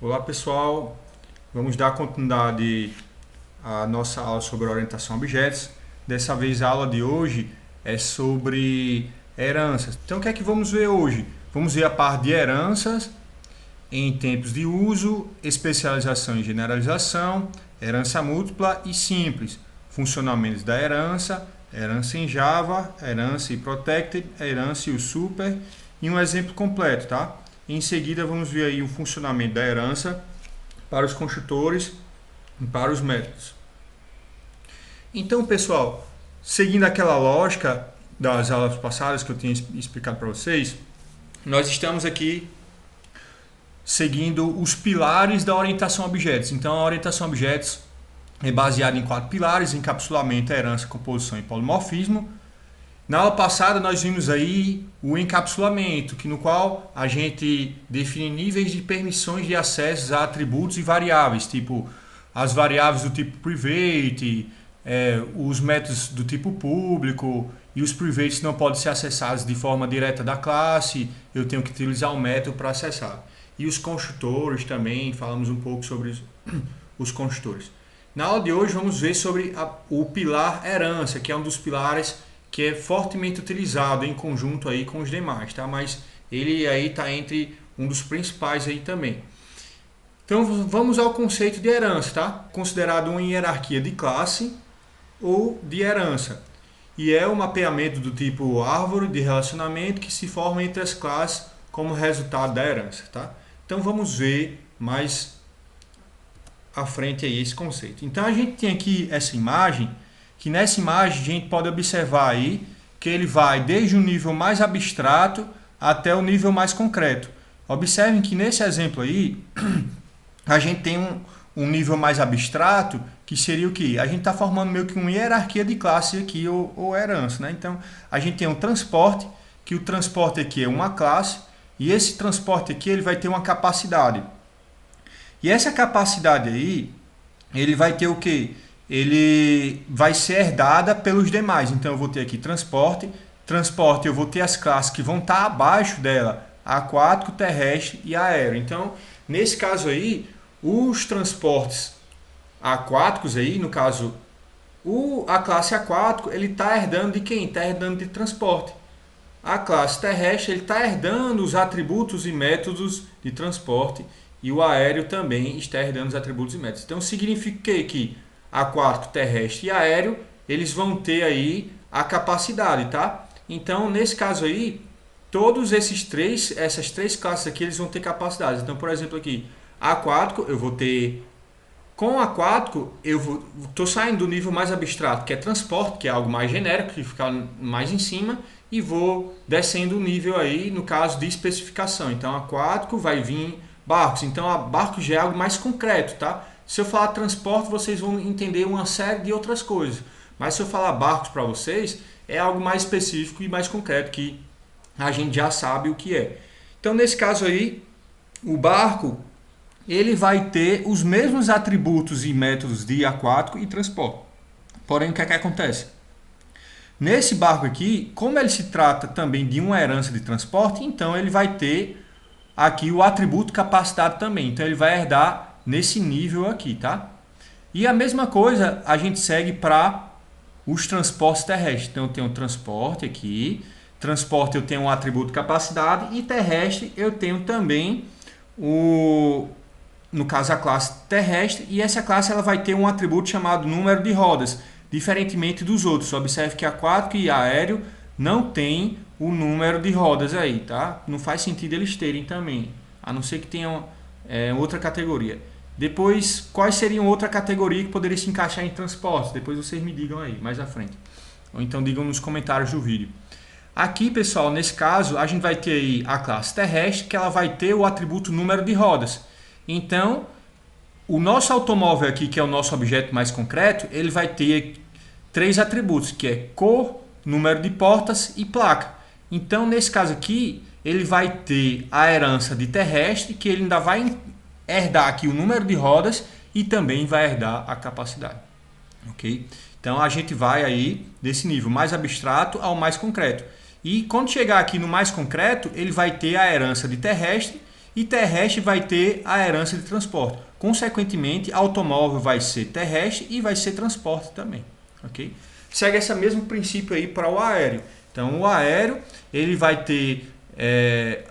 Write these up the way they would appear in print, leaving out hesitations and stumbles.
Olá pessoal, vamos dar continuidade à nossa aula sobre orientação a objetos. Dessa vez a aula de hoje é sobre heranças. Então o que é que vamos ver hoje? Vamos ver a parte de heranças em tempos de uso, especialização e generalização, herança múltipla e simples, funcionamentos da herança, herança em Java, herança e protected, herança e o super e um exemplo completo, tá? Em seguida vamos ver aí o funcionamento da herança para os construtores e para os métodos. Então, pessoal, seguindo aquela lógica das aulas passadas que eu tinha explicado para vocês, nós estamos aqui seguindo os pilares da orientação a objetos. Então, a orientação a objetos é baseada em 4 pilares: encapsulamento, herança, composição e polimorfismo. Na aula passada nós vimos aí o encapsulamento, no qual a gente define níveis de permissões de acessos a atributos e variáveis, tipo as variáveis do tipo private, os métodos do tipo público, e os privates não podem ser acessados de forma direta da classe, eu tenho que utilizar um método para acessar. E os construtores também, falamos um pouco sobre os construtores. Na aula de hoje vamos ver sobre o pilar herança, que é um dos pilares que é fortemente utilizado em conjunto aí com os demais, tá? Mas ele aí está entre um dos principais aí também. Então vamos ao conceito de herança, tá? Considerado uma hierarquia de classe ou de herança. E é o mapeamento do tipo árvore de relacionamento que se forma entre as classes como resultado da herança, tá? Então vamos ver mais à frente aí esse conceito. Então a gente tem aqui essa imagem, que nessa imagem a gente pode observar aí que ele vai desde o nível mais abstrato até o nível mais concreto. Observem que nesse exemplo aí, a gente tem um nível mais abstrato, que seria o quê? A gente está formando meio que uma hierarquia de classe aqui, ou herança, né? Então, a gente tem um transporte, que o transporte aqui é uma classe, e esse transporte aqui ele vai ter uma capacidade. E essa capacidade aí, ele vai ter o quê? Ele vai ser herdada pelos demais. Então eu vou ter aqui transporte, eu vou ter as classes que vão estar abaixo dela, aquático, terrestre e aéreo. Então, nesse caso aí, os transportes aquáticos aí, no caso, a classe aquático, ele está herdando de quem? Está herdando de transporte. A classe terrestre, ele está herdando os atributos e métodos de transporte, e o aéreo também está herdando os atributos e métodos. Então significa que aquático, terrestre e aéreo, eles vão ter aí a capacidade, tá? Então, nesse caso aí, todos essas três classes aqui, eles vão ter capacidades. Então, por exemplo, aqui, aquático, eu vou ter... Com aquático, eu estou saindo do nível mais abstrato, que é transporte, que é algo mais genérico, que fica mais em cima, e vou descendo o nível aí, no caso de especificação. Então, aquático vai vir barcos. Então, a barcos já é algo mais concreto, tá? Se eu falar transporte, vocês vão entender uma série de outras coisas. Mas se eu falar barcos para vocês, é algo mais específico e mais concreto, que a gente já sabe o que é. Então, nesse caso aí, o barco, ele vai ter os mesmos atributos e métodos de aquático e transporte. Porém, o que é que acontece? Nesse barco aqui, como ele se trata também de uma herança de transporte, então ele vai ter aqui o atributo capacidade também. Então, ele vai herdar nesse nível aqui, tá? E a mesma coisa a gente segue para os transportes terrestres. Então eu tenho transporte aqui, transporte eu tenho um atributo capacidade, e terrestre eu tenho também no caso a classe terrestre, e essa classe ela vai ter um atributo chamado número de rodas, diferentemente dos outros. Observe que aquático e aéreo não tem o número de rodas aí, tá? Não faz sentido eles terem também, a não ser que tenham outra categoria. Depois, quais seriam outra categoria que poderia se encaixar em transportes? Depois vocês me digam aí, mais à frente. Ou então digam nos comentários do vídeo. Aqui, pessoal, nesse caso, a gente vai ter aí a classe terrestre, que ela vai ter o atributo número de rodas. Então, o nosso automóvel aqui, que é o nosso objeto mais concreto, ele vai ter 3 atributos, que é cor, número de portas e placa. Então, nesse caso aqui, ele vai ter a herança de terrestre, que ele ainda vai herdar aqui o número de rodas e também vai herdar a capacidade, ok? Então a gente vai aí desse nível mais abstrato ao mais concreto, e quando chegar aqui no mais concreto ele vai ter a herança de terrestre e terrestre vai ter a herança de transporte. Consequentemente, automóvel vai ser terrestre e vai ser transporte também. Ok? Segue esse mesmo princípio aí para o aéreo. Então, o aéreo ele vai ter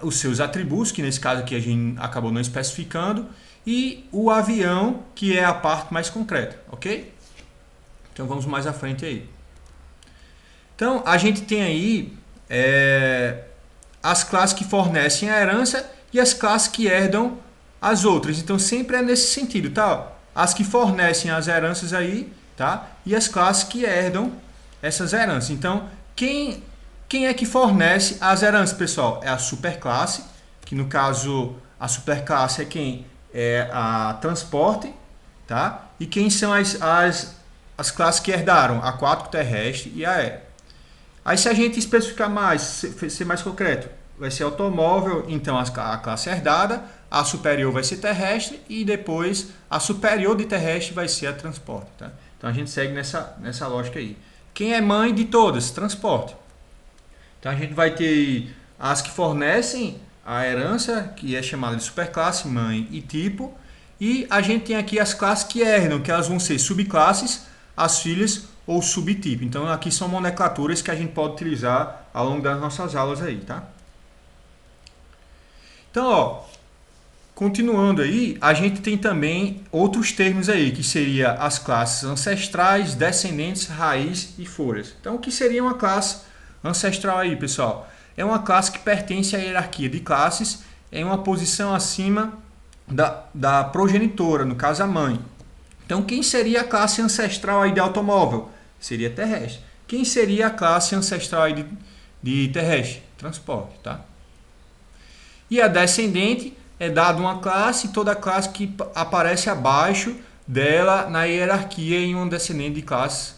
os seus atributos, que nesse caso aqui a gente acabou não especificando, e o avião, que é a parte mais concreta, ok? Então vamos mais à frente aí. Então a gente tem aí as classes que fornecem a herança e as classes que herdam as outras. Então sempre é nesse sentido, tá? As que fornecem as heranças aí, tá? E as classes que herdam essas heranças. Então quem é que fornece as heranças, pessoal? É a superclasse, que no caso a superclasse é quem é a transporte, tá? E quem são as classes que herdaram? Aquático, terrestre e aéreo. Aí se a gente especificar mais, ser mais concreto, vai ser automóvel, então a classe herdada, a superior vai ser terrestre e depois a superior de terrestre vai ser a transporte, tá? Então a gente segue nessa lógica aí. Quem é mãe de todas? Transporte. Então a gente vai ter as que fornecem a herança, que é chamada de superclasse, mãe e tipo. E a gente tem aqui as classes que herdam, que elas vão ser subclasses, as filhas ou subtipo. Então aqui são nomenclaturas que a gente pode utilizar ao longo das nossas aulas aí, tá? Então, ó, continuando aí, a gente tem também outros termos aí, que seria as classes ancestrais, descendentes, raiz e folhas. Então, o que seria uma classe ancestral aí, pessoal? É uma classe que pertence à hierarquia de classes em uma posição acima da progenitora, no caso a mãe. Então, quem seria a classe ancestral aí de automóvel? Seria terrestre. Quem seria a classe ancestral aí de terrestre? Transporte, tá? E a descendente é dada uma classe, toda classe que aparece abaixo dela na hierarquia em um descendente de classe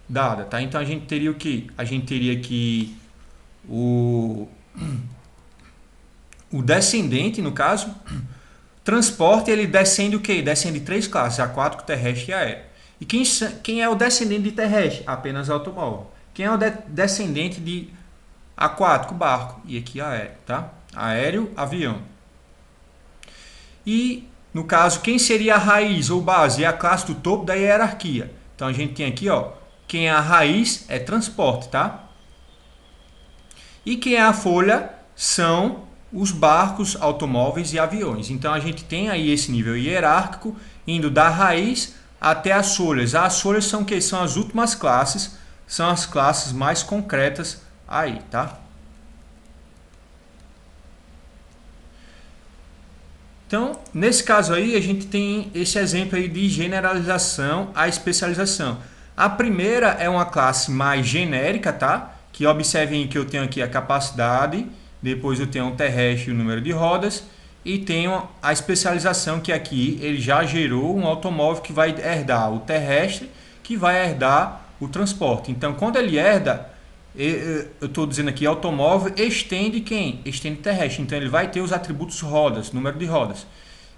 dada, tá? Então a gente teria o que? A gente teria aqui o descendente, no caso, transporte, ele descende o que? Descende três classes, aquático, terrestre e aéreo. E quem é o descendente de terrestre? Apenas automóvel. Quem é o descendente de aquático? Barco. E aqui aéreo, tá? Aéreo, avião. E, no caso, quem seria a raiz ou base? É a classe do topo da hierarquia. Então a gente tem aqui, ó, quem é a raiz é transporte, tá? E quem é a folha são os barcos, automóveis e aviões. Então a gente tem aí esse nível hierárquico indo da raiz até as folhas. As folhas são que são as últimas classes, são as classes mais concretas aí, tá? Então, nesse caso aí, a gente tem esse exemplo aí de generalização à especialização. A primeira é uma classe mais genérica, tá? Que observem que eu tenho aqui a capacidade, depois eu tenho o terrestre e o número de rodas, e tenho a especialização que aqui ele já gerou um automóvel que vai herdar o terrestre, que vai herdar o transporte. Então, quando ele herda, eu estou dizendo aqui, automóvel estende quem? Estende terrestre. Então ele vai ter os atributos rodas, número de rodas.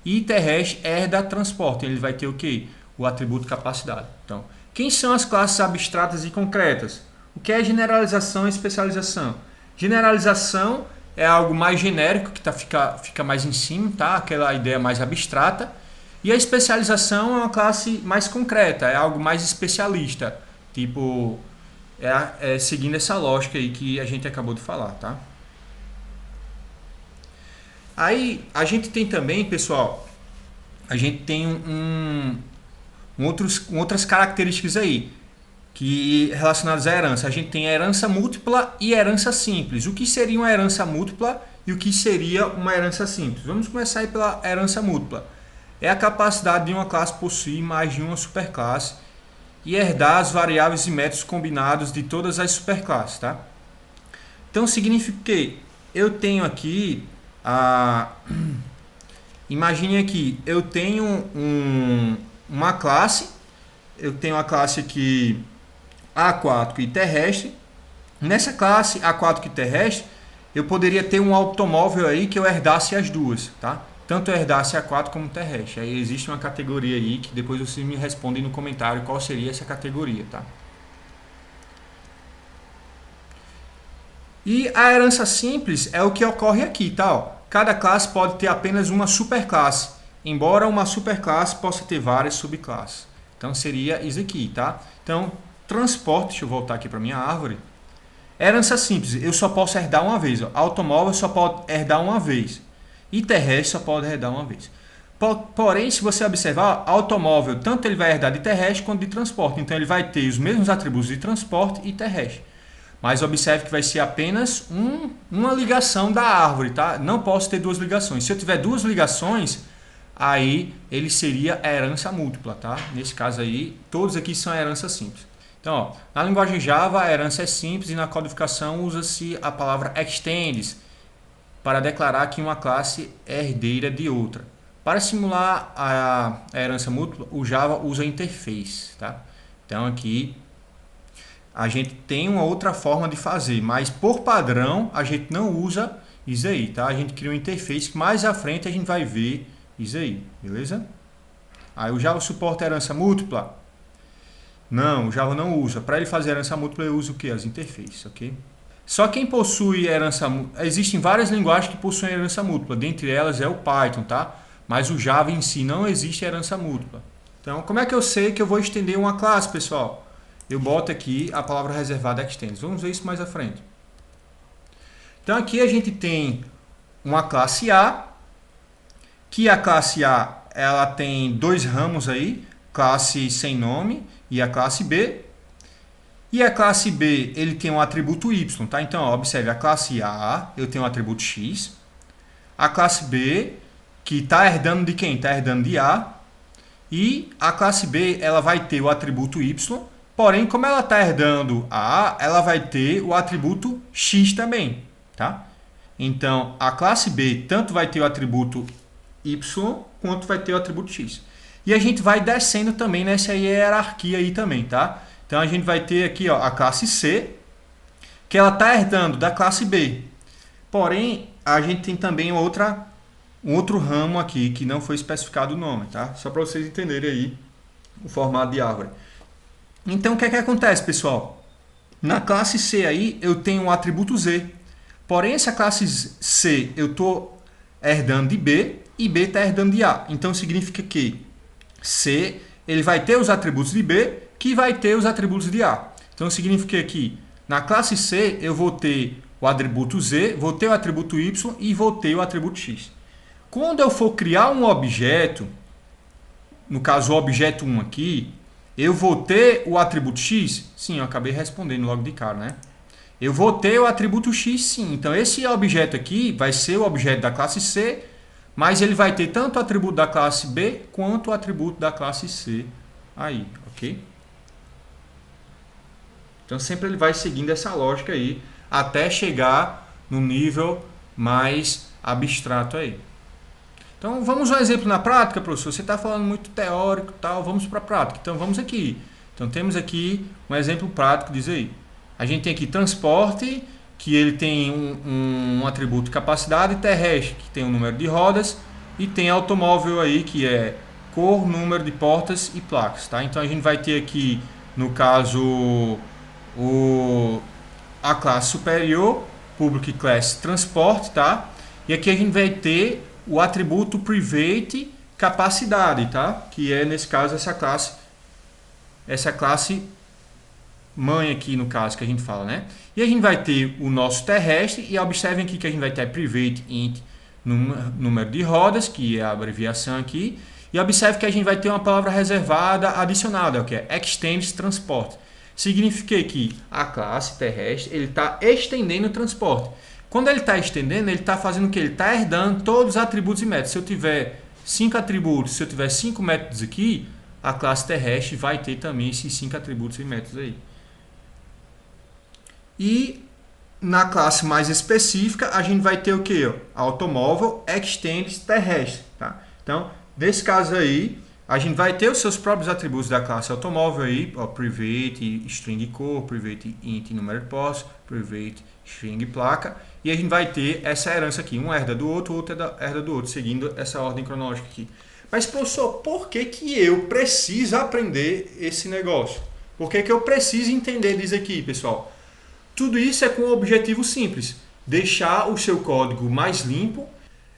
E terrestre herda transporte. Ele vai ter o que? O atributo capacidade. Então, quem são as classes abstratas e concretas? O que é generalização e especialização? Generalização é algo mais genérico, que fica mais em cima, tá? Aquela ideia mais abstrata. E a especialização é uma classe mais concreta, é algo mais especialista. Tipo, seguindo essa lógica aí que a gente acabou de falar, tá? Aí a gente tem também, pessoal, a gente tem outras características aí que relacionadas à herança. A gente tem a herança múltipla e herança simples. O que seria uma herança múltipla e o que seria uma herança simples? Vamos começar aí pela herança múltipla. É a capacidade de uma classe possuir mais de uma superclasse e herdar as variáveis e métodos combinados de todas as superclasses, tá? Então significa que eu tenho aqui imagine aqui, eu tenho uma classe, eu tenho a classe aqui aquático e terrestre. Nessa classe aquático e terrestre, eu poderia ter um automóvel aí que eu herdasse as duas, tá? Tanto herdasse aquático como terrestre. Aí existe uma categoria aí que depois vocês me respondem no comentário qual seria essa categoria, tá? E a herança simples é o que ocorre aqui, tá? cada classe pode ter apenas uma superclasse, embora uma superclasse possa ter várias subclasses. Então seria isso aqui, tá? Então, transporte, deixa eu voltar aqui para minha árvore. Herança simples, eu só posso herdar uma vez. Ó. Automóvel só pode herdar uma vez. E terrestre só pode herdar uma vez. Porém, se você observar, automóvel, tanto ele vai herdar de terrestre quanto de transporte. Então ele vai ter os mesmos atributos de transporte e terrestre. Mas observe que vai ser apenas uma ligação da árvore, tá? Não posso ter duas ligações. Se eu tiver duas ligações, aí ele seria herança múltipla, tá? Nesse caso aí, todos aqui são herança simples. Então, ó, na linguagem Java, a herança é simples e na codificação usa-se a palavra extends para declarar que uma classe é herdeira de outra. Para simular a herança múltipla, o Java usa interface, tá? Então aqui a gente tem uma outra forma de fazer, mas por padrão a gente não usa isso aí, tá? A gente cria um interface que mais à frente a gente vai ver isso aí, beleza? Aí o Java suporta herança múltipla? Não, o Java não usa. Para ele fazer herança múltipla, ele usa o que? As interfaces, ok? Só quem possui herança múltipla... Existem várias linguagens que possuem herança múltipla, dentre elas é o Python, tá? Mas o Java em si não existe herança múltipla. Então, como é que eu sei que eu vou estender uma classe, pessoal? Eu boto aqui a palavra reservada extends. Vamos ver isso mais à frente. Então, aqui a gente tem uma classe A, que a classe A ela tem dois ramos aí, classe sem nome e a classe B. E a classe B, ele tem um atributo Y, tá? Então, ó, observe, a classe A, eu tenho um atributo X. A classe B, que está herdando de quem? Está herdando de A. E a classe B, ela vai ter o atributo Y. Porém, como ela está herdando A, ela vai ter o atributo X também, tá? Então, a classe B tanto vai ter o atributo Y, quanto vai ter o atributo X. E a gente vai descendo também nessa hierarquia aí também, tá? Então, a gente vai ter aqui ó, a classe C, que ela está herdando da classe B. Porém, a gente tem também um outro ramo aqui, que não foi especificado o nome, tá? Só para vocês entenderem aí o formato de árvore. Então, o que é que acontece, pessoal? Na classe C aí, eu tenho o atributo Z. Porém, essa classe C, eu estou herdando de B e B está herdando de A. Então, significa que C, ele vai ter os atributos de B, que vai ter os atributos de A. Então, significa que na classe C, eu vou ter o atributo Z, vou ter o atributo Y e vou ter o atributo X. Quando eu for criar um objeto, no caso o objeto 1 aqui, eu vou ter o atributo X? Sim, eu acabei respondendo logo de cara, né? Eu vou ter o atributo X, sim. Então, esse objeto aqui vai ser o objeto da classe C, mas ele vai ter tanto o atributo da classe B, quanto o atributo da classe C aí, ok? Então, sempre ele vai seguindo essa lógica aí, até chegar no nível mais abstrato aí. Então, vamos ao exemplo na prática, professor. Você está falando muito teórico e tal, vamos para a prática. Então, vamos aqui. Então, temos aqui um exemplo prático, diz aí. A gente tem aqui transporte, que ele tem um atributo capacidade, terrestre, que tem um número de rodas, e tem automóvel aí, que é cor, número de portas e placas, tá? Então, a gente vai ter aqui, no caso, a classe superior, public class transporte, tá? E aqui a gente vai ter o atributo private capacidade, tá? Que é, nesse caso, essa classe mãe aqui, no caso, que a gente fala, né? E a gente vai ter o nosso terrestre, e observem aqui que a gente vai ter private int número de rodas, que é a abreviação aqui, e observe que a gente vai ter uma palavra reservada adicionada, que é extends transport. Significa que a classe terrestre, ele está estendendo o transporte. Quando ele está estendendo, ele está fazendo o que? Ele está herdando todos os atributos e métodos. Se eu tiver 5 atributos, se eu tiver 5 métodos aqui, a classe terrestre vai ter também esses 5 atributos e métodos aí. E na classe mais específica, a gente vai ter o que? Automóvel extends terrestre. Tá? Então, nesse caso aí, a gente vai ter os seus próprios atributos da classe automóvel aí, ó, private string cor, private int número de posse, private string placa, e a gente vai ter essa herança aqui, um herda do outro herda do outro, seguindo essa ordem cronológica aqui. Mas, professor, por que eu preciso aprender esse negócio? Por que eu preciso entender isso aqui, pessoal? Tudo isso é com um objetivo simples, deixar o seu código mais limpo,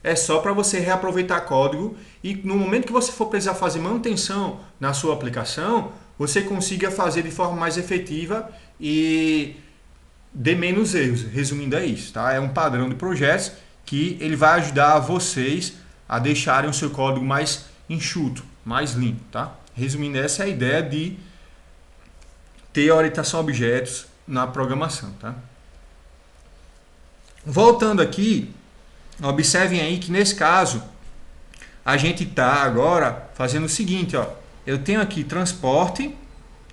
é só para você reaproveitar código e no momento que você for precisar fazer manutenção na sua aplicação, você consiga fazer de forma mais efetiva e dê menos erros. Resumindo, é isso, tá? É um padrão de projetos que ele vai ajudar vocês a deixarem o seu código mais enxuto, mais limpo, tá? Resumindo, essa é a ideia de ter orientação a objetos na programação, tá? Voltando aqui, observem aí que nesse caso a gente está agora fazendo o seguinte, ó. Eu tenho aqui transporte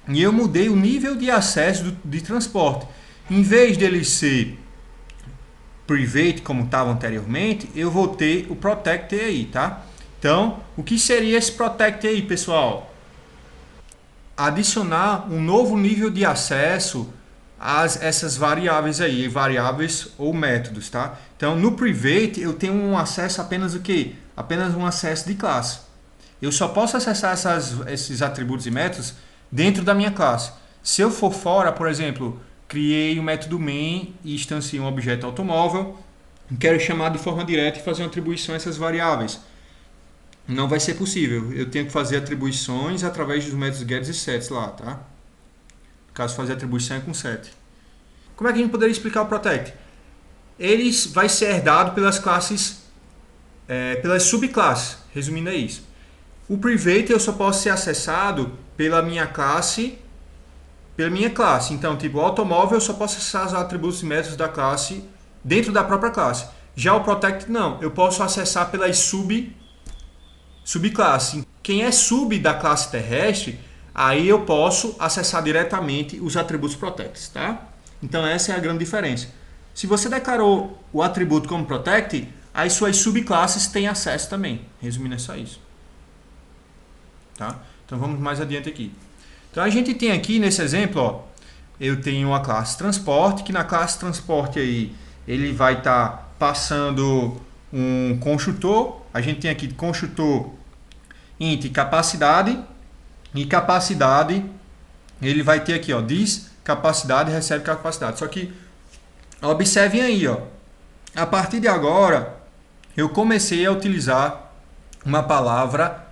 e eu mudei o nível de acesso de transporte. Em vez dele ser private como estava anteriormente, eu vou ter o protect aí, tá? Então, o que seria esse protect aí, pessoal? Adicionar um novo nível de acesso a essas variáveis aí, variáveis ou métodos, tá? Então, no private eu tenho um acesso apenas o quê? Apenas um acesso de classe. Eu só posso acessar esses atributos e métodos dentro da minha classe. Se eu for fora, por exemplo, criei um método main e instanciei um objeto automóvel, quero chamar de forma direta e fazer uma atribuição a essas variáveis. Não vai ser possível. Eu tenho que fazer atribuições através dos métodos gets e sets lá, tá? No caso, fazer atribuição é com set. Como é que a gente poderia explicar o protect? Ele vai ser herdado pelas classes, pelas subclasses. Resumindo, é isso. O private eu só posso ser acessado pela minha classe. Então, tipo, o automóvel eu só posso acessar os atributos e métodos da classe dentro da própria classe. Já o protect não. Eu posso acessar pelas subclasse. Quem é sub da classe terrestre, aí eu posso acessar diretamente os atributos protect, tá? Então essa é a grande diferença. Se você declarou o atributo como protect, as suas subclasses têm acesso também. Resumindo, é só isso. Tá? Então vamos mais adiante aqui. Então a gente tem aqui nesse exemplo, ó, eu tenho a classe transporte, que na classe transporte aí ele vai estar passando um construtor. A gente tem aqui construtor int capacidade, e capacidade ele vai ter aqui, ó, diz capacidade, recebe capacidade. Só que observem aí, ó, a partir de agora eu comecei a utilizar uma palavra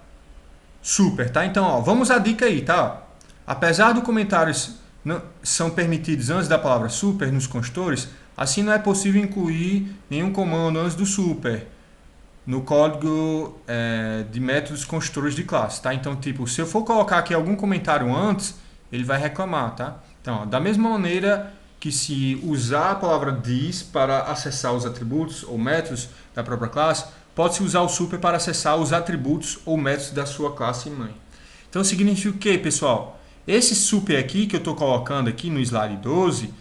super, tá? Então, ó, vamos à dica aí, tá? Apesar dos comentários não são permitidos antes da palavra super nos construtores, assim não é possível incluir nenhum comando antes do super no código de métodos construtores de classe, tá? Então, tipo, se eu for colocar aqui algum comentário antes, ele vai reclamar, tá? Então, ó, da mesma maneira que se usar a palavra this para acessar os atributos ou métodos da própria classe, pode-se usar o super para acessar os atributos ou métodos da sua classe mãe. Então, significa o que, pessoal? Esse super aqui que eu estou colocando aqui no slide 12,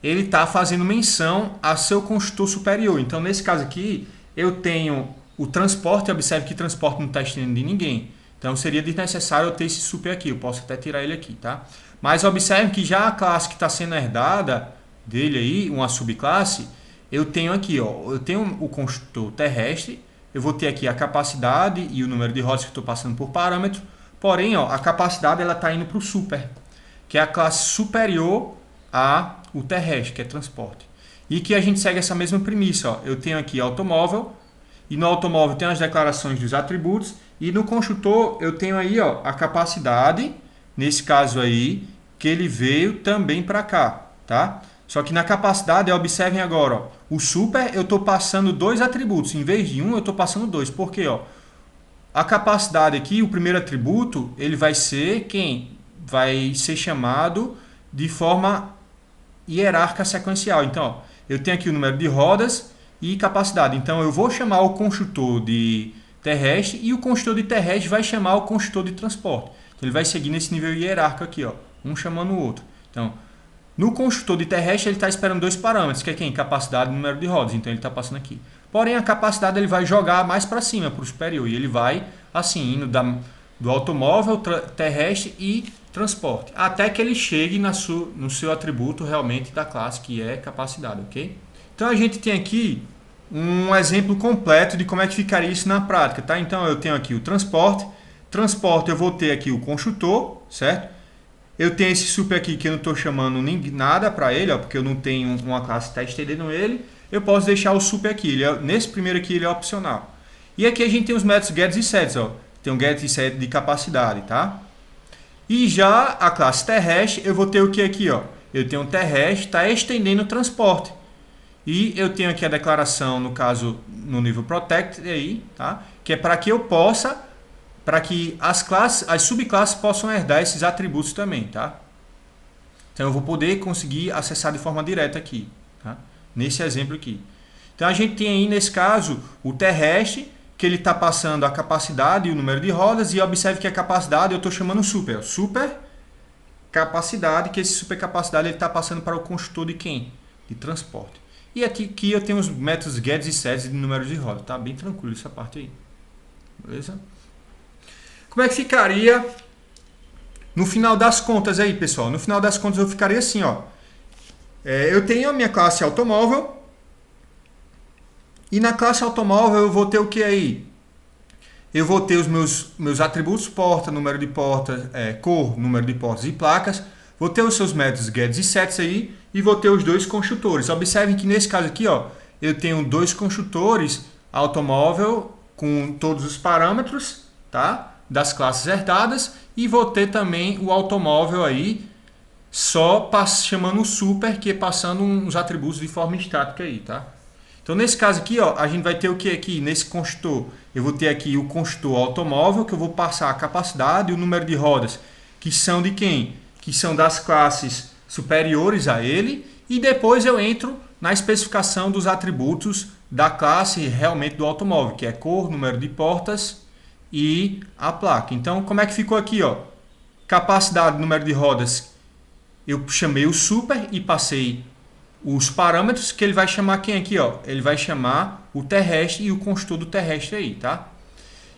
ele está fazendo menção a seu construtor superior. Então, nesse caso aqui, eu tenho o transporte, observe que transporte não está estendendo de ninguém. Então, seria desnecessário eu ter esse super aqui. Eu posso até tirar ele aqui, tá? Mas observe que já a classe que está sendo herdada dele aí, uma subclasse, eu tenho aqui, ó, eu tenho o construtor terrestre, eu vou ter aqui a capacidade e o número de rodas que eu estou passando por parâmetro. Porém, ó, a capacidade ela está indo para o super, que é a classe superior ao terrestre, que é transporte. E que a gente segue essa mesma premissa. Ó. Eu tenho aqui automóvel, e no automóvel tem as declarações dos atributos, e no construtor eu tenho aí, ó, a capacidade, nesse caso aí, que ele veio também para cá, tá? Só que na capacidade, observem agora, ó, o super eu estou passando dois atributos, em vez de um eu estou passando dois. Por quê? Ó? A capacidade aqui, o primeiro atributo, ele vai ser quem? Vai ser chamado de forma hierárquica sequencial. Então, ó, eu tenho aqui o número de rodas e capacidade. Então, eu vou chamar o construtor de terrestre e o construtor de terrestre vai chamar o construtor de transporte. Então, ele vai seguir nesse nível hierárquico aqui, ó, um chamando o outro. Então, no construtor de terrestre, ele está esperando dois parâmetros, que é quem? Capacidade e número de rodas. Então, ele está passando aqui. Porém, a capacidade ele vai jogar mais para cima, para o superior. E ele vai, assim, indo do automóvel, terrestre e transporte. Até que ele chegue no seu atributo realmente da classe, que é capacidade, ok? Então, a gente tem aqui um exemplo completo de como é que ficaria isso na prática, tá? Então, eu tenho aqui o transporte. Transporte, eu vou ter aqui o construtor, certo? Eu tenho esse super aqui que eu não estou chamando nada para ele, ó, porque eu não tenho uma classe que está estendendo ele. eu posso deixar o super aqui. Nesse primeiro aqui ele é opcional. E aqui a gente tem os métodos gets e sets. Ó. Tem um get e set de capacidade, tá? E já a classe terrestre, eu vou ter o que aqui? Ó? Eu tenho um terrestre, está estendendo o transporte. E eu tenho aqui a declaração, no caso, no nível protect, aí, tá? Que é para que eu possa, para que as subclasses possam herdar esses atributos também, tá? Então eu vou poder conseguir acessar de forma direta aqui, tá? Nesse exemplo aqui. Então a gente tem aí, nesse caso, o terrestre, que ele está passando a capacidade e o número de rodas, e observe que a capacidade eu estou chamando super. Super capacidade, que esse super capacidade ele está passando para o construtor de quem? De transporte. E aqui eu tenho os métodos gets e sets de números de rodas. Tá bem tranquilo essa parte aí. Beleza? Como é que ficaria no final das contas aí, pessoal? No final das contas eu ficaria assim, ó. Eu tenho a minha classe automóvel. E na classe automóvel eu vou ter o que aí? Eu vou ter os meus atributos porta, número de portas, cor, número de portas e placas. Vou ter os seus métodos gets e sets aí e vou ter os dois construtores. Observem que nesse caso aqui, ó, eu tenho dois construtores automóvel com todos os parâmetros, tá? Das classes herdadas, e vou ter também o automóvel aí só chamando o super, que é passando uns atributos de forma estática aí, tá? Então nesse caso aqui, ó, a gente vai ter o que aqui nesse construtor? Eu vou ter aqui o construtor automóvel, que eu vou passar a capacidade e o número de rodas, que são de quem? Que são das classes superiores a ele, e depois eu entro na especificação dos atributos da classe realmente do automóvel, que é cor, número de portas e a placa. Então, como é que ficou aqui? Ó? Capacidade, número de rodas, eu chamei o super e passei os parâmetros que ele vai chamar quem aqui? Ó? Ele vai chamar o terrestre e o construtor do terrestre aí, tá?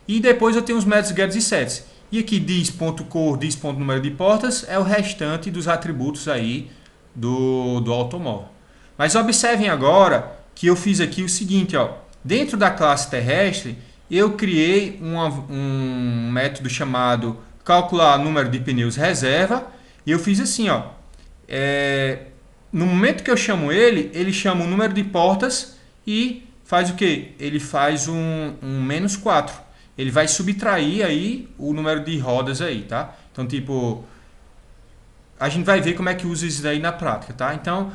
E depois eu tenho os métodos gets e sets. E aqui diz.cor, diz.número de portas é o restante dos atributos aí do automóvel. Mas observem agora que eu fiz aqui o seguinte, ó. Dentro da classe terrestre, eu criei um método chamado calcular número de pneus reserva. E eu fiz assim, ó. No momento que eu chamo ele chama o número de portas e faz o quê? Ele faz um menos 4. Ele vai subtrair aí o número de rodas aí, tá? Então, tipo, a gente vai ver como é que usa isso daí na prática, tá? Então,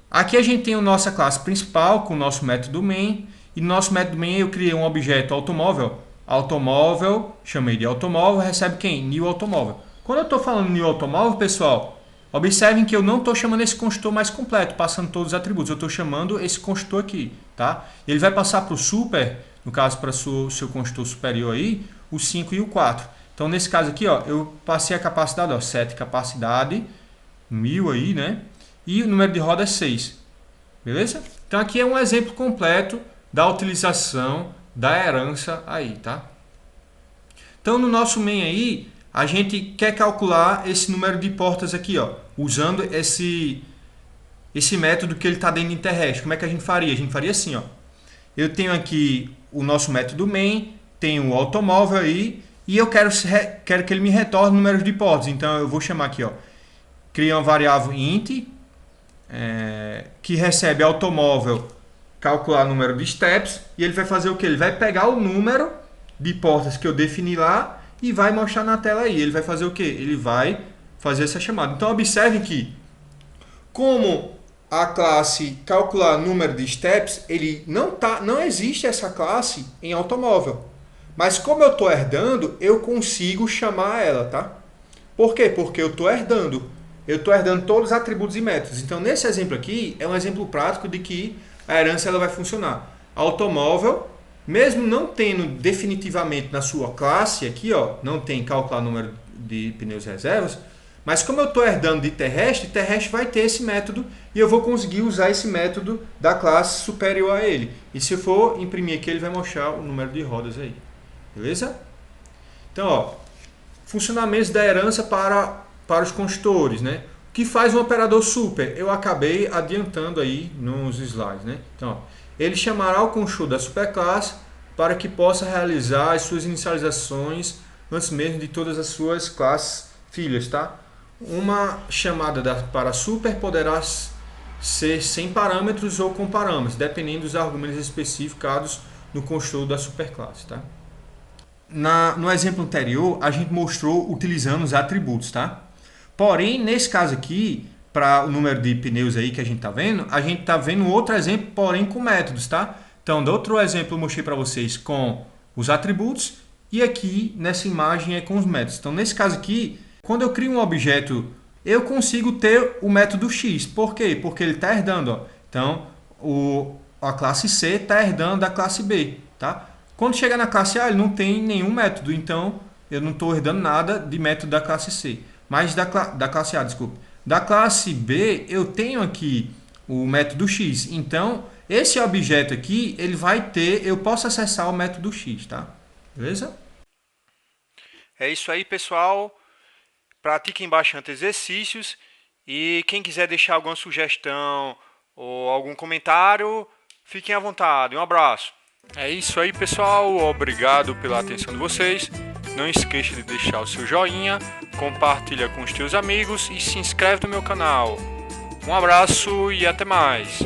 aqui a gente tem a nossa classe principal com o nosso método main. E no nosso método main eu criei um objeto automóvel. Automóvel, chamei de automóvel, recebe quem? New automóvel. Quando eu estou falando new automóvel, pessoal, observem que eu não estou chamando esse construtor mais completo, passando todos os atributos. Eu estou chamando esse construtor aqui, tá? Ele vai passar para o super, no caso para o seu construtor superior aí, o 5 e o 4. Então, nesse caso aqui, ó, eu passei a capacidade, ó, 7 capacidade, 1000 aí, né? E o número de rodas é 6. Beleza? Então, aqui é um exemplo completo da utilização da herança aí, tá? Então, no nosso main aí, a gente quer calcular esse número de portas aqui, ó, usando esse método que ele está dentro de terrestre. Como é que a gente faria? A gente faria assim, ó. Eu tenho aqui o nosso método main, tenho o automóvel aí, e eu quero que ele me retorne números de portas. Então eu vou chamar aqui, ó, criar uma variável int, que recebe automóvel, calcular o número de steps, e ele vai fazer o que? Ele vai pegar o número de portas que eu defini lá e vai mostrar na tela aí. Ele vai fazer o que? Ele vai fazer essa chamada. Então observe que, como a classe calcular número de steps, ele não existe essa classe em automóvel. Mas como eu estou herdando, eu consigo chamar ela, tá? Por quê? Porque eu estou herdando. Eu estou herdando todos os atributos e métodos. Então, nesse exemplo aqui, é um exemplo prático de que a herança ela vai funcionar. Automóvel, mesmo não tendo definitivamente na sua classe aqui, ó, não tem calcular número de pneus reservas, mas como eu estou herdando de terrestre, terrestre vai ter esse método e eu vou conseguir usar esse método da classe superior a ele. E se eu for imprimir aqui, ele vai mostrar o número de rodas aí. Beleza? Então, ó, funcionamentos da herança para os construtores, né? O que faz um operador super? Eu acabei adiantando aí nos slides, né? Então, ó, ele chamará o construtor da superclasse para que possa realizar as suas inicializações antes mesmo de todas as suas classes filhas, tá? Uma chamada para super poderá ser sem parâmetros ou com parâmetros, dependendo dos argumentos especificados no construtor da superclasse, tá? No exemplo anterior, a gente mostrou utilizando os atributos, tá? Porém, nesse caso aqui, para o número de pneus aí que a gente está vendo outro exemplo, porém com métodos, tá? Então, do outro exemplo eu mostrei para vocês com os atributos e aqui nessa imagem é com os métodos. Então, nesse caso aqui, quando eu crio um objeto, eu consigo ter o método X. Por quê? Porque ele está herdando, ó. Então, a classe C está herdando da classe B, tá? Quando chegar na classe A, ele não tem nenhum método, então eu não estou herdando nada de método da classe C. Mas da classe A, desculpa. Da classe B, eu tenho aqui o método X. Então, esse objeto aqui, ele vai ter, eu posso acessar o método X, tá? Beleza? É isso aí, pessoal. Pratiquem bastante exercícios e quem quiser deixar alguma sugestão ou algum comentário, fiquem à vontade. Um abraço. É isso aí, pessoal. Obrigado pela atenção de vocês. Não esqueça de deixar o seu joinha, compartilha com os teus amigos e se inscreve no meu canal. Um abraço e até mais.